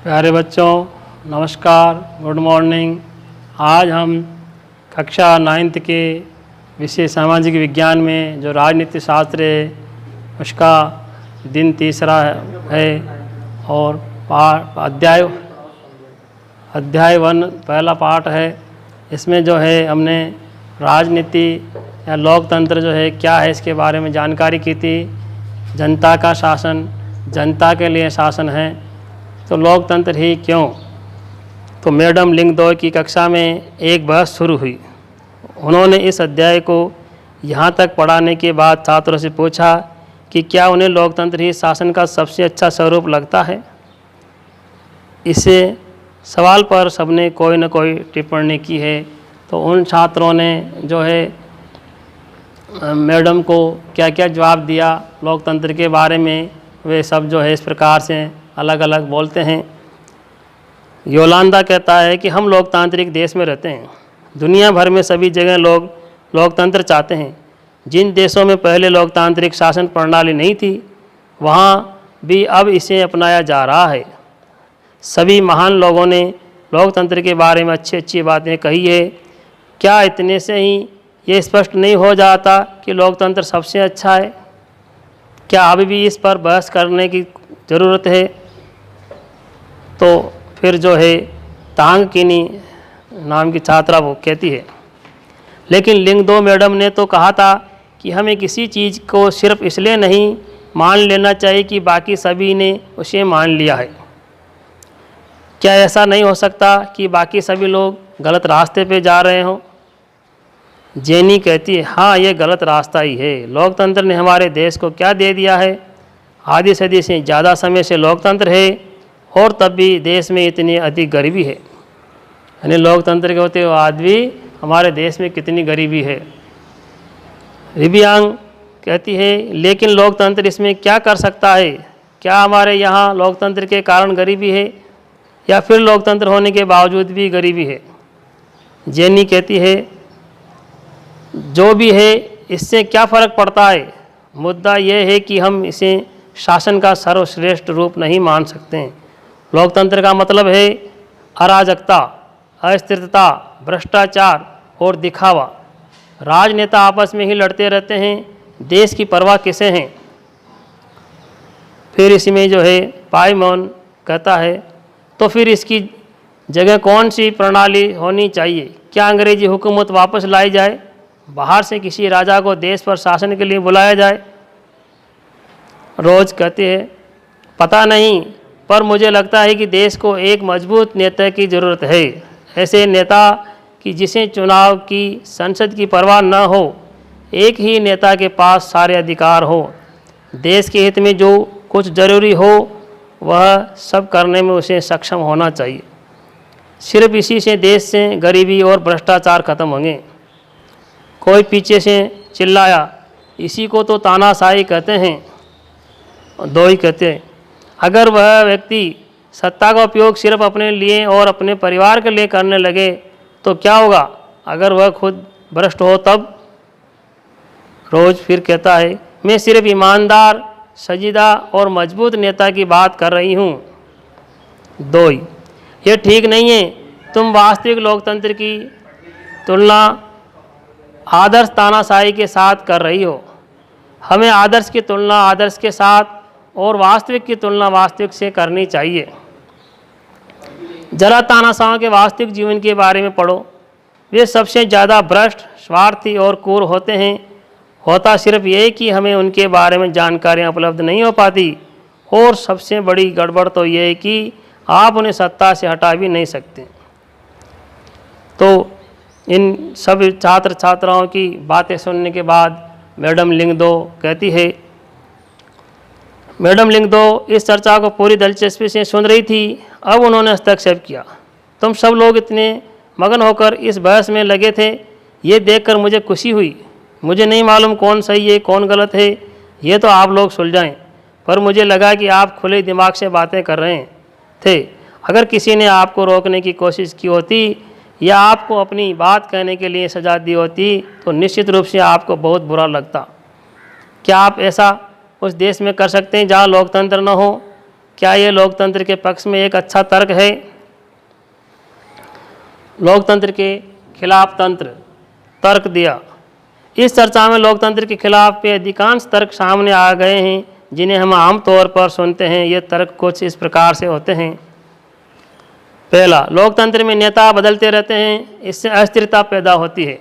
प्यारे बच्चों, नमस्कार, गुड मॉर्निंग। आज हम कक्षा 9th के विषय सामाजिक विज्ञान में जो राजनीति शास्त्र है उसका दिन तीसरा है और अध्याय 1 पहला पाठ है। इसमें जो है हमने राजनीति या लोकतंत्र जो है क्या है इसके बारे में जानकारी की थी। जनता का शासन, जनता के लिए शासन है, तो लोकतंत्र ही क्यों। तो मैडम लिंगदोय की कक्षा में एक बहस शुरू हुई। उन्होंने इस अध्याय को यहाँ तक पढ़ाने के बाद छात्रों से पूछा कि क्या उन्हें लोकतंत्र ही शासन का सबसे अच्छा स्वरूप लगता है। इसे सवाल पर सबने कोई न कोई टिप्पणी की है। तो उन छात्रों ने जो है मैडम को क्या क्या जवाब दिया लोकतंत्र के बारे में, वे सब जो है इस प्रकार से अलग अलग बोलते हैं। योलांदा कहता है कि हम लोकतांत्रिक देश में रहते हैं। दुनिया भर में सभी जगह लोग लोकतंत्र चाहते हैं। जिन देशों में पहले लोकतांत्रिक शासन प्रणाली नहीं थी वहाँ भी अब इसे अपनाया जा रहा है। सभी महान लोगों ने लोकतंत्र के बारे में अच्छी अच्छी बातें कही है। क्या इतने से ही ये स्पष्ट नहीं हो जाता कि लोकतंत्र सबसे अच्छा है? क्या अभी भी इस पर बहस करने की ज़रूरत है? तो फिर जो है तांग किनी नाम की छात्रा वो कहती है, लेकिन लिंगदो मैडम ने तो कहा था कि हमें किसी चीज़ को सिर्फ इसलिए नहीं मान लेना चाहिए कि बाकी सभी ने उसे मान लिया है। क्या ऐसा नहीं हो सकता कि बाकी सभी लोग गलत रास्ते पे जा रहे हों? जेनी कहती है, हाँ, ये गलत रास्ता ही है। लोकतंत्र ने हमारे देश को क्या दे दिया है? आधी सदी से ज़्यादा समय से लोकतंत्र है और तब भी देश में इतनी अधिक गरीबी है। यानी लोकतंत्र के होते हुए आज भी हमारे देश में कितनी गरीबी है। रिबियांग कहती है, लेकिन लोकतंत्र इसमें क्या कर सकता है? क्या हमारे यहाँ लोकतंत्र के कारण गरीबी है या फिर लोकतंत्र होने के बावजूद भी गरीबी है? जेनी कहती है, जो भी है इससे क्या फ़र्क पड़ता है। मुद्दा यह है कि हम इसे शासन का सर्वश्रेष्ठ रूप नहीं मान सकते हैं। लोकतंत्र का मतलब है अराजकता, अस्थिरता, भ्रष्टाचार और दिखावा। राजनेता आपस में ही लड़ते रहते हैं, देश की परवाह किसे हैं। फिर इसमें जो है पाइमोन कहता है, तो फिर इसकी जगह कौन सी प्रणाली होनी चाहिए? क्या अंग्रेजी हुकूमत वापस लाई जाए? बाहर से किसी राजा को देश पर शासन के लिए बुलाया जाए? रोज कहते हैं, पता नहीं, पर मुझे लगता है कि देश को एक मजबूत नेता की ज़रूरत है। ऐसे नेता कि जिसे चुनाव की, संसद की परवाह न हो। एक ही नेता के पास सारे अधिकार हो। देश के हित में जो कुछ ज़रूरी हो वह सब करने में उसे सक्षम होना चाहिए। सिर्फ इसी से देश से गरीबी और भ्रष्टाचार खत्म होंगे। कोई पीछे से चिल्लाया, इसी को तो तानाशाही कहते हैं। दो ही कहते हैं, अगर वह व्यक्ति सत्ता का उपयोग सिर्फ अपने लिए और अपने परिवार के लिए करने लगे तो क्या होगा? अगर वह खुद भ्रष्ट हो तब? रोज फिर कहता है, मैं सिर्फ ईमानदार, सजीदा और मजबूत नेता की बात कर रही हूँ। दो ही, ये ठीक नहीं है। तुम वास्तविक लोकतंत्र की तुलना आदर्श तानाशाही के साथ कर रही हो। हमें आदर्श की तुलना आदर्श के साथ और वास्तविक की तुलना वास्तविक से करनी चाहिए। जरा तानाशाहों के वास्तविक जीवन के बारे में पढ़ो। वे सबसे ज़्यादा भ्रष्ट, स्वार्थी और क्रूर होते हैं। होता सिर्फ ये कि हमें उनके बारे में जानकारियाँ उपलब्ध नहीं हो पाती, और सबसे बड़ी गड़बड़ तो ये है कि आप उन्हें सत्ता से हटा भी नहीं सकते। तो इन सब छात्र छात्राओं की बातें सुनने के बाद मैडम लिंगदो कहती है, मैडम लिंगदो इस चर्चा को पूरी दिलचस्पी से सुन रही थी। अब उन्होंने हस्तक्षेप किया, तुम सब लोग इतने मगन होकर इस बहस में लगे थे, ये देखकर मुझे खुशी हुई। मुझे नहीं मालूम कौन सही है कौन गलत है, ये तो आप लोग सुलझाएं, पर मुझे लगा कि आप खुले दिमाग से बातें कर रहे थे। अगर किसी ने आपको रोकने की कोशिश की होती या आपको अपनी बात कहने के लिए सजा दी होती तो निश्चित रूप से आपको बहुत बुरा लगता। क्या आप ऐसा उस देश में कर सकते हैं जहाँ लोकतंत्र न हो? क्या ये लोकतंत्र के पक्ष में एक अच्छा तर्क है? लोकतंत्र के खिलाफ तंत्र तर्क दिया। इस चर्चा में लोकतंत्र के खिलाफ के अधिकांश तर्क सामने आ गए हैं, जिन्हें हम आमतौर पर सुनते हैं। ये तर्क कुछ इस प्रकार से होते हैं। पहला, लोकतंत्र में नेता बदलते रहते हैं, इससे अस्थिरता पैदा होती है।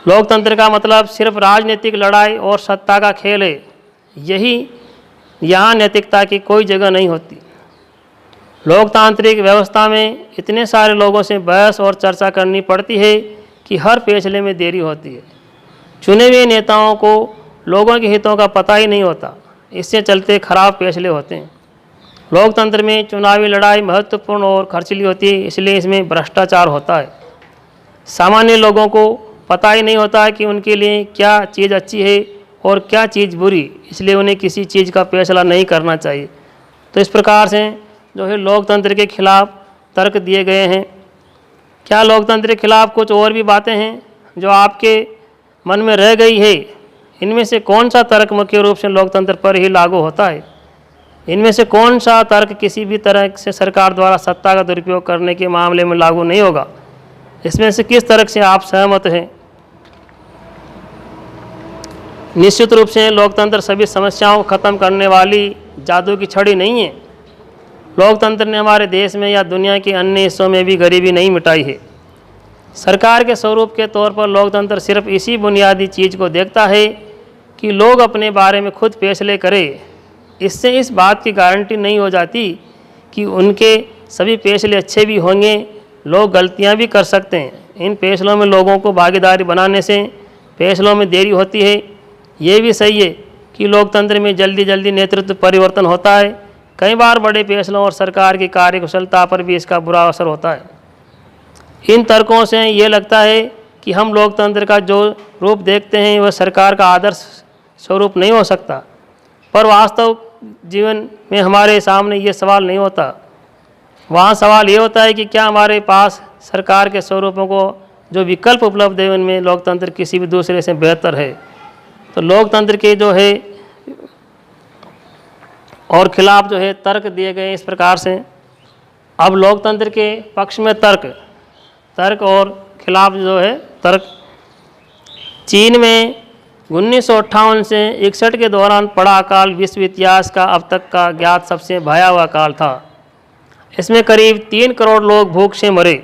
लोकतंत्र का मतलब सिर्फ राजनीतिक लड़ाई और सत्ता का खेल है। यहाँ नैतिकता की कोई जगह नहीं होती। लोकतांत्रिक व्यवस्था में इतने सारे लोगों से बहस और चर्चा करनी पड़ती है कि हर फैसले में देरी होती है। चुने हुए नेताओं को लोगों के हितों का पता ही नहीं होता, इससे चलते खराब फैसले होते हैं। लोकतंत्र में चुनावी लड़ाई महत्वपूर्ण और खर्चीली होती है, इसलिए इसमें भ्रष्टाचार होता है। सामान्य लोगों को पता ही नहीं होता कि उनके लिए क्या चीज़ अच्छी है और क्या चीज़ बुरी, इसलिए उन्हें किसी चीज़ का फैसला नहीं करना चाहिए। तो इस प्रकार से जो है लोकतंत्र के खिलाफ तर्क दिए गए हैं। क्या लोकतंत्र के खिलाफ कुछ और भी बातें हैं जो आपके मन में रह गई है? इनमें से कौन सा तर्क मुख्य रूप से लोकतंत्र पर ही लागू होता है? इनमें से कौन सा तर्क किसी भी तरह से सरकार द्वारा सत्ता का दुरुपयोग करने के मामले में लागू नहीं होगा? इसमें से किस तरह से आप सहमत हैं? निश्चित रूप से लोकतंत्र सभी समस्याओं को खत्म करने वाली जादू की छड़ी नहीं है। लोकतंत्र ने हमारे देश में या दुनिया के अन्य हिस्सों में भी गरीबी नहीं मिटाई है। सरकार के स्वरूप के तौर पर लोकतंत्र सिर्फ इसी बुनियादी चीज़ को देखता है कि लोग अपने बारे में खुद फैसले करें। इससे इस बात की गारंटी नहीं हो जाती कि उनके सभी फैसले अच्छे भी होंगे। लोग गलतियां भी कर सकते हैं। इन फैसलों में लोगों को भागीदारी बनाने से फैसलों में देरी होती है। ये भी सही है कि लोकतंत्र में जल्दी जल्दी नेतृत्व परिवर्तन होता है। कई बार बड़े फैसलों और सरकार की कार्यकुशलता पर भी इसका बुरा असर होता है। इन तर्कों से ये लगता है कि हम लोकतंत्र का जो रूप देखते हैं वह सरकार का आदर्श स्वरूप नहीं हो सकता, पर वास्तव जीवन में हमारे सामने ये सवाल नहीं होता। वहाँ सवाल ये होता है कि क्या हमारे पास सरकार के स्वरूपों को जो विकल्प उपलब्ध है उनमें लोकतंत्र किसी भी दूसरे से बेहतर है। तो लोकतंत्र के जो है और खिलाफ जो है तर्क दिए गए इस प्रकार से। अब लोकतंत्र के पक्ष में तर्क और खिलाफ जो है तर्क। चीन में 1958 से 61 के दौरान पड़ा अकाल विश्व इतिहास का अब तक का ज्ञात सबसे भयावह अकाल था। इसमें करीब 3 करोड़ लोग भूख से मरे।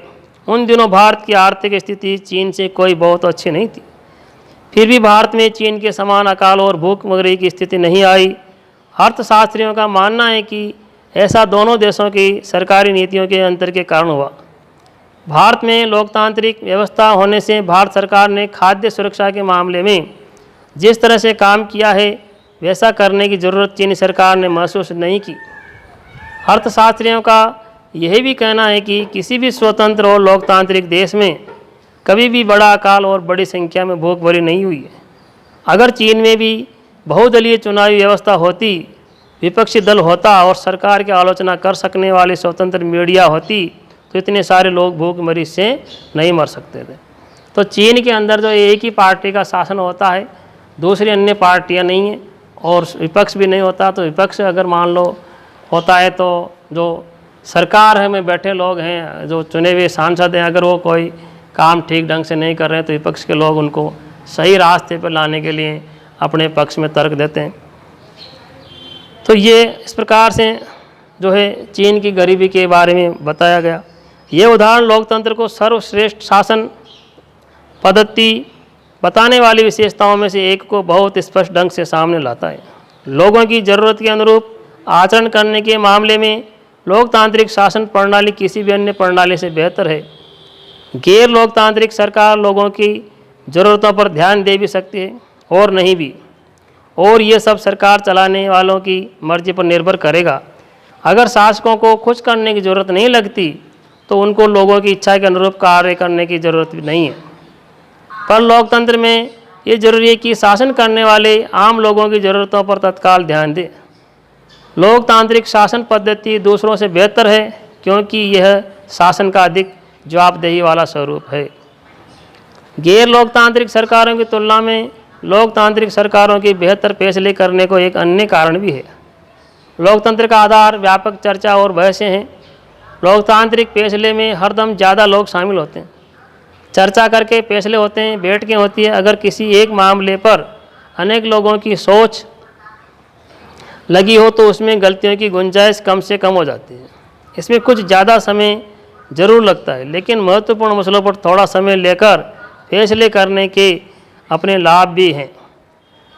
उन दिनों भारत की आर्थिक स्थिति चीन से कोई बहुत अच्छी नहीं थी। फिर भी भारत में चीन के समान अकाल और भूखमरी की स्थिति नहीं आई। अर्थशास्त्रियों का मानना है कि ऐसा दोनों देशों की सरकारी नीतियों के अंतर के कारण हुआ। भारत में लोकतांत्रिक व्यवस्था होने से भारत सरकार ने खाद्य सुरक्षा के मामले में जिस तरह से काम किया है वैसा करने की ज़रूरत चीनी सरकार ने महसूस नहीं की। अर्थशास्त्रियों का यह भी कहना है कि किसी भी स्वतंत्र और लोकतांत्रिक देश में कभी भी बड़ा अकाल और बड़ी संख्या में भूखमरी नहीं हुई है। अगर चीन में भी बहुदलीय चुनावी व्यवस्था होती, विपक्षी दल होता और सरकार की आलोचना कर सकने वाली स्वतंत्र मीडिया होती तो इतने सारे लोग भूखमरी से नहीं मर सकते थे। तो चीन के अंदर जो एक ही पार्टी का शासन होता है, दूसरी अन्य पार्टियां नहीं हैं और विपक्ष भी नहीं होता। तो विपक्ष अगर मान लो होता है तो जो सरकार है में बैठे लोग हैं, जो चुने हुए सांसद हैं, अगर वो कोई काम ठीक ढंग से नहीं कर रहे हैं तो विपक्ष के लोग उनको सही रास्ते पर लाने के लिए अपने पक्ष में तर्क देते हैं। तो ये इस प्रकार से जो है चीन की गरीबी के बारे में बताया गया। ये उदाहरण लोकतंत्र को सर्वश्रेष्ठ शासन पद्धति बताने वाली विशेषताओं में से एक को बहुत स्पष्ट ढंग से सामने लाता है। लोगों की ज़रूरत के अनुरूप आचरण करने के मामले में लोकतांत्रिक शासन प्रणाली किसी भी अन्य प्रणाली से बेहतर है। गैर लोकतांत्रिक सरकार लोगों की ज़रूरतों पर ध्यान दे भी सकती है और नहीं भी, और ये सब सरकार चलाने वालों की मर्जी पर निर्भर करेगा। अगर शासकों को खुश करने की ज़रूरत नहीं लगती तो उनको लोगों की इच्छा के अनुरूप कार्य करने की ज़रूरत भी नहीं है। पर लोकतंत्र में ये जरूरी है कि शासन करने वाले आम लोगों की ज़रूरतों पर तत्काल ध्यान दें। लोकतांत्रिक शासन पद्धति दूसरों से बेहतर है क्योंकि यह शासन का अधिक जवाबदेही वाला स्वरूप है। गैर लोकतांत्रिक सरकारों की तुलना में लोकतांत्रिक सरकारों की बेहतर फैसले करने को एक अन्य कारण भी है। लोकतंत्र का आधार व्यापक चर्चा और बहसें हैं। लोकतांत्रिक फैसले में हरदम ज़्यादा लोग शामिल होते हैं, चर्चा करके फैसले होते हैं, बैठकें होती है। अगर किसी एक मामले पर अनेक लोगों की सोच लगी हो तो उसमें गलतियों की गुंजाइश कम से कम हो जाती है। इसमें कुछ ज़्यादा समय ज़रूर लगता है, लेकिन महत्वपूर्ण मसलों पर थोड़ा समय लेकर फैसले करने के अपने लाभ भी हैं।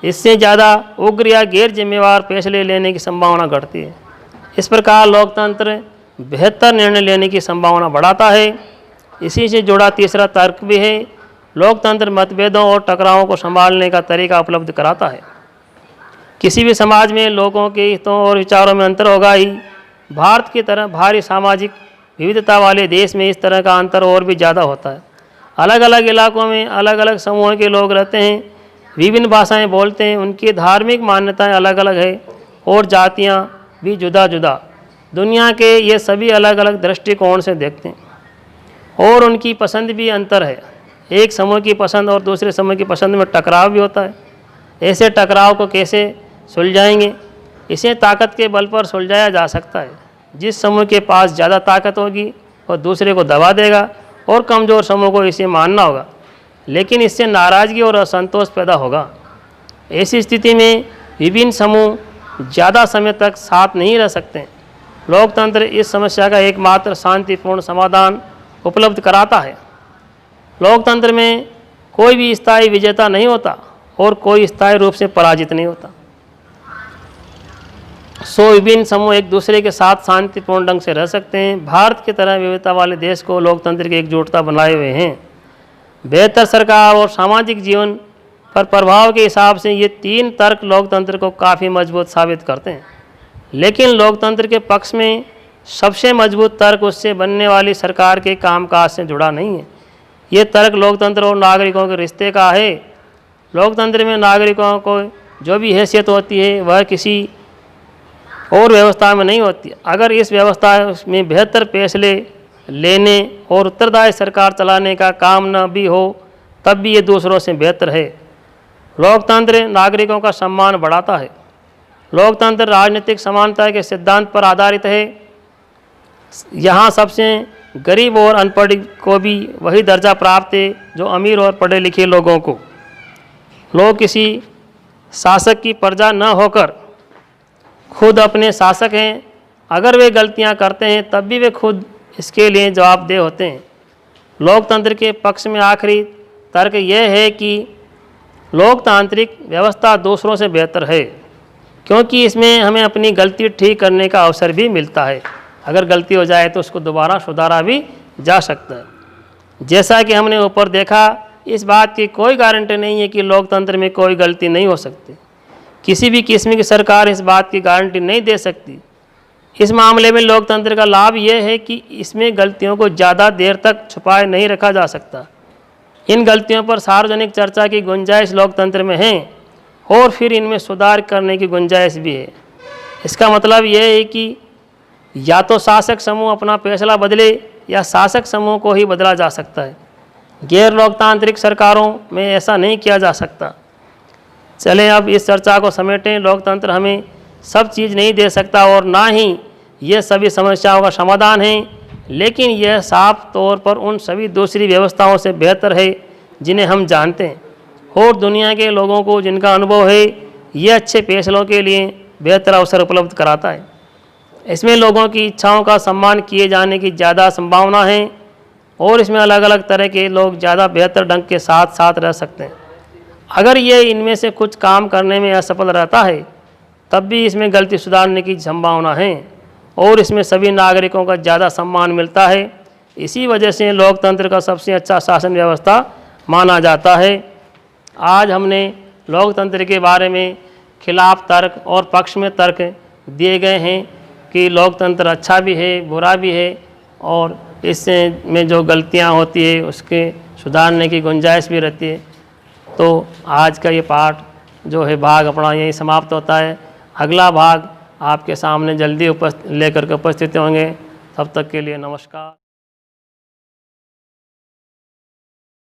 इससे ज़्यादा उग्र या गैर जिम्मेवार फैसले लेने की संभावना घटती है। इस प्रकार लोकतंत्र बेहतर निर्णय लेने की संभावना बढ़ाता है। इसी से जुड़ा तीसरा तर्क भी है, लोकतंत्र मतभेदों और टकरावों को संभालने का तरीका उपलब्ध कराता है। किसी भी समाज में लोगों के हितों और विचारों में अंतर होगा ही। भारत की तरह भारी सामाजिक विविधता वाले देश में इस तरह का अंतर और भी ज़्यादा होता है। अलग अलग इलाकों में अलग अलग समूहों के लोग रहते हैं, विभिन्न भाषाएं बोलते हैं, उनकी धार्मिक मान्यताएं अलग अलग है और जातियां भी जुदा जुदा। दुनिया के ये सभी अलग अलग दृष्टिकोण से देखते हैं और उनकी पसंद भी अंतर है। एक समूह की पसंद और दूसरे समूह की पसंद में टकराव भी होता है। ऐसे टकराव को कैसे सुलझाएंगे? इसे ताकत के बल पर सुलझाया जा सकता है। जिस समूह के पास ज़्यादा ताकत होगी वह दूसरे को दबा देगा और कमज़ोर समूह को इसे मानना होगा, लेकिन इससे नाराज़गी और असंतोष पैदा होगा। ऐसी स्थिति में विभिन्न समूह ज़्यादा समय तक साथ नहीं रह सकते। लोकतंत्र इस समस्या का एकमात्र शांतिपूर्ण समाधान उपलब्ध कराता है। लोकतंत्र में कोई भी स्थायी विजेता नहीं होता और कोई स्थायी रूप से पराजित नहीं होता। विभिन्न समूह एक दूसरे के साथ शांतिपूर्ण ढंग से रह सकते हैं। भारत की तरह विविधता वाले देश को लोकतंत्र की एकजुटता बनाए हुए हैं। बेहतर सरकार और सामाजिक जीवन पर प्रभाव के हिसाब से ये तीन तर्क लोकतंत्र को काफ़ी मजबूत साबित करते हैं। लेकिन लोकतंत्र के पक्ष में सबसे मजबूत तर्क उससे बनने वाली सरकार के कामकाज से जुड़ा नहीं है। ये तर्क लोकतंत्र और नागरिकों के रिश्ते का है। लोकतंत्र में नागरिकों को जो भी हैसियत होती है वह किसी और व्यवस्था में नहीं होती। अगर इस व्यवस्था में बेहतर फैसले लेने और उत्तरदायी सरकार चलाने का काम न भी हो तब भी ये दूसरों से बेहतर है। लोकतंत्र नागरिकों का सम्मान बढ़ाता है। लोकतंत्र राजनीतिक समानता के सिद्धांत पर आधारित है। यहाँ सबसे गरीब और अनपढ़ को भी वही दर्जा प्राप्त है जो अमीर और पढ़े लिखे लोगों को। लोग किसी शासक की प्रजा न होकर खुद अपने शासक हैं। अगर वे गलतियां करते हैं तब भी वे खुद इसके लिए जवाबदेह होते हैं। लोकतंत्र के पक्ष में आखिरी तर्क यह है कि लोकतांत्रिक व्यवस्था दूसरों से बेहतर है, क्योंकि इसमें हमें अपनी गलती ठीक करने का अवसर भी मिलता है। अगर गलती हो जाए तो उसको दोबारा सुधारा भी जा सकता है। जैसा कि हमने ऊपर देखा, इस बात की कोई गारंटी नहीं है कि लोकतंत्र में कोई गलती नहीं हो सकती। किसी भी किस्म की सरकार इस बात की गारंटी नहीं दे सकती। इस मामले में लोकतंत्र का लाभ यह है कि इसमें गलतियों को ज़्यादा देर तक छुपाए नहीं रखा जा सकता। इन गलतियों पर सार्वजनिक चर्चा की गुंजाइश लोकतंत्र में है और फिर इनमें सुधार करने की गुंजाइश भी है। इसका मतलब यह है कि या तो शासक समूह अपना फैसला बदले या शासक समूह को ही बदला जा सकता है। गैर लोकतांत्रिक सरकारों में ऐसा नहीं किया जा सकता। चलें अब इस चर्चा को समेटें। लोकतंत्र हमें सब चीज़ नहीं दे सकता और ना ही ये सभी समस्याओं का समाधान है, लेकिन यह साफ तौर पर उन सभी दूसरी व्यवस्थाओं से बेहतर है जिन्हें हम जानते हैं और दुनिया के लोगों को जिनका अनुभव है, ये अच्छे फैसलों के लिए बेहतर अवसर उपलब्ध कराता है। इसमें लोगों की इच्छाओं का सम्मान किए जाने की ज़्यादा संभावना है और इसमें अलग अलग तरह के लोग ज़्यादा बेहतर ढंग के साथ साथ रह सकते हैं। अगर ये इनमें से कुछ काम करने में असफल रहता है तब भी इसमें गलती सुधारने की संभावना है और इसमें सभी नागरिकों का ज़्यादा सम्मान मिलता है। इसी वजह से लोकतंत्र का सबसे अच्छा शासन व्यवस्था माना जाता है। आज हमने लोकतंत्र के बारे में खिलाफ तर्क और पक्ष में तर्क दिए गए हैं कि लोकतंत्र अच्छा भी है, बुरा भी है और इससे में जो गलतियां होती है उसके सुधारने की गुंजाइश भी रहती है। तो आज का ये पाठ जो है भाग अपना यही समाप्त होता है। अगला भाग आपके सामने जल्दी लेकर के उपस्थित होंगे। तब तक के लिए नमस्कार।